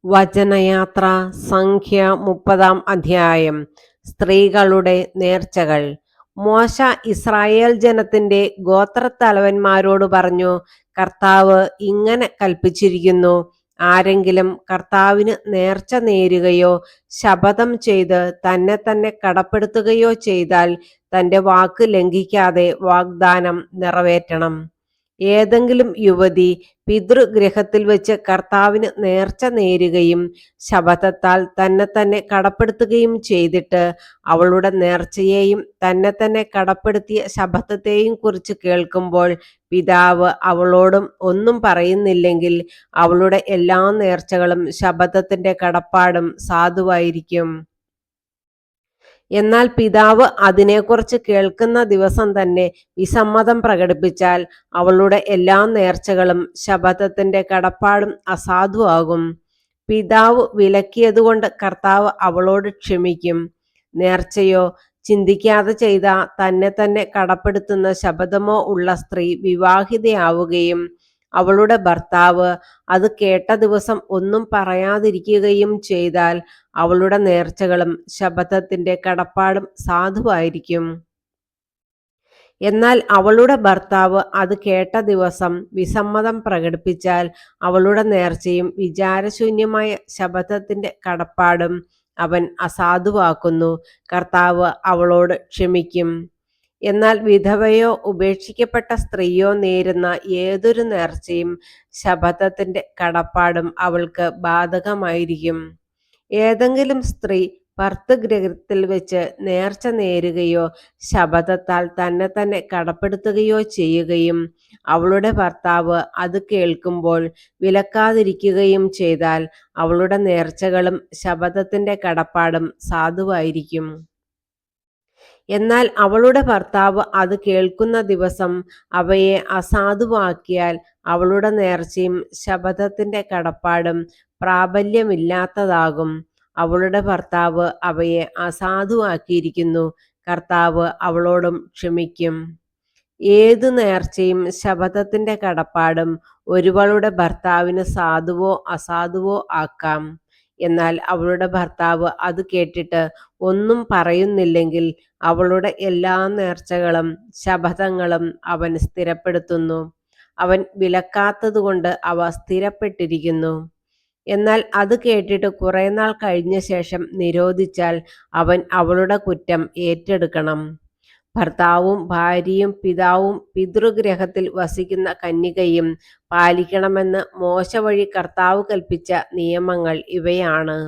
വചനയാത്ര സംഖ്യ 30 അധ്യായം. സ്ത്രീകളുടെ നേർച്ചകൾ. മോശ ഇസ്രായേൽ ജനത്തിന്റെ ഗോത്രത്തലവന്മാരോട് പറഞ്ഞു, കർത്താവ് ഇങ്ങനെ കൽപ്പിച്ചിരിക്കുന്നു, ആരെങ്കിലും കർത്താവിന് നേർച്ച നേരുകയോ ശപഥം ചെയ്ത് തന്നെ തന്നെ കടപ്പെടുത്തുകയോ ചെയ്താൽ തന്റെ വാക്ക് ലംഘിക്കാതെ വാഗ്ദാനം നിറവേറ്റണം. ഏതെങ്കിലും യുവതി പിതൃഗൃഹത്തിൽ വെച്ച് കർത്താവിന് നേർച്ച നേരുകയും ശപഥത്താൽ തന്നെ തന്നെ കടപ്പെടുത്തുകയും ചെയ്തിട്ട് അവളുടെ നേർച്ചയെയും തന്നെ തന്നെ കടപ്പെടുത്തിയ ശപഥത്തെയും കുറിച്ച് കേൾക്കുമ്പോൾ പിതാവ് അവളോടും ഒന്നും പറയുന്നില്ലെങ്കിൽ അവളുടെ എല്ലാ നേർച്ചകളും ശപഥത്തിന്റെ കടപ്പാടും സാധുവായിരിക്കും. എന്നാൽ പിതാവ് അതിനെക്കുറിച്ച് കേൾക്കുന്ന ദിവസം തന്നെ വിസമ്മതം പ്രകടിപ്പിച്ചാൽ അവളുടെ എല്ലാ നേർച്ചകളും ശപഥത്തിന്റെ കടപ്പാടും അസാധുവാകും. പിതാവ് വിലക്കിയതുകൊണ്ട് കർത്താവ് അവളോട് ക്ഷമിക്കും. നേർച്ചയോ ചിന്തിക്കാതെ ചെയ്ത തന്നെ തന്നെ കടപ്പെടുത്തുന്ന ശപഥമോ ഉള്ള സ്ത്രീ വിവാഹിതയാവുകയും അവളുടെ ഭർത്താവ് അത് കേട്ട ദിവസം ഒന്നും പറയാതിരിക്കുകയും ചെയ്താൽ അവളുടെ നേർച്ചകളും ശപഥത്തിന്റെ കടപ്പാടും സാധുവായിരിക്കും. എന്നാൽ അവളുടെ ഭർത്താവ് അത് കേട്ട ദിവസം വിസമ്മതം പ്രകടിപ്പിച്ചാൽ അവളുടെ നേർച്ചയും വിചാരശൂന്യമായ ശപഥത്തിന്റെ കടപ്പാടും അവൻ അസാധുവാക്കുന്നു. കർത്താവ് അവളോട് ക്ഷമിക്കും. എന്നാൽ വിധവയോ ഉപേക്ഷിക്കപ്പെട്ട സ്ത്രീയോ നേരുന്ന ഏതൊരു നേർച്ചയും ശപഥത്തിന്റെ കടപ്പാടും അവൾക്ക് ബാധകമായിരിക്കും. ഏതെങ്കിലും സ്ത്രീ ഭർതൃഗൃഹത്തിൽ വെച്ച് നേർച്ച നേരുകയോ ശപഥത്താൽ തന്നെ തന്നെ കടപ്പെടുത്തുകയോ ചെയ്യുകയും അവളുടെ ഭർത്താവ് അത് കേൾക്കുമ്പോൾ വിലക്കാതിരിക്കുകയും ചെയ്താൽ അവളുടെ നേർച്ചകളും ശപഥത്തിന്റെ കടപ്പാടും സാധുവായിരിക്കും. എന്നാൽ അവളുടെ ഭർത്താവ് അത് കേൾക്കുന്ന ദിവസം അവയെ അസാധുവാക്കിയാൽ അവളുടെ നേർച്ചയും ശപഥത്തിന്റെ കടപ്പാടും പ്രാബല്യമില്ലാത്തതാകും. അവളുടെ ഭർത്താവ് അവയെ അസാധുവാക്കിയിരിക്കുന്നു. കർത്താവ് അവളോടും ക്ഷമിക്കും. ഏതു നേർച്ചയും ശപഥത്തിന്റെ കടപ്പാടും ഒരുവളുടെ ഭർത്താവിന് സാധുവോ അസാധുവോ ആക്കാം. എന്നാൽ അവളുടെ ഭർത്താവ് അത് കേട്ടിട്ട് ഒന്നും പറയുന്നില്ലെങ്കിൽ അവളുടെ എല്ലാ നേർച്ചകളും ശപഥങ്ങളും അവൻ സ്ഥിരപ്പെടുത്തുന്നു. അവൻ വിലക്കാത്തതുകൊണ്ട് അവ സ്ഥിരപ്പെട്ടിരിക്കുന്നു. എന്നാൽ അത് കേട്ടിട്ട് കുറെ നാൾ കഴിഞ്ഞ ശേഷം നിരോധിച്ചാൽ അവൻ അവളുടെ കുറ്റം ഏറ്റെടുക്കണം. ഭർത്താവും ഭാര്യയും പിതാവും പിതൃഗൃഹത്തിൽ വസിക്കുന്ന കന്യകയും പാലിക്കണമെന്ന് മോശ വഴി കർത്താവ് കൽപ്പിച്ച നിയമങ്ങൾ ഇവയാണ്.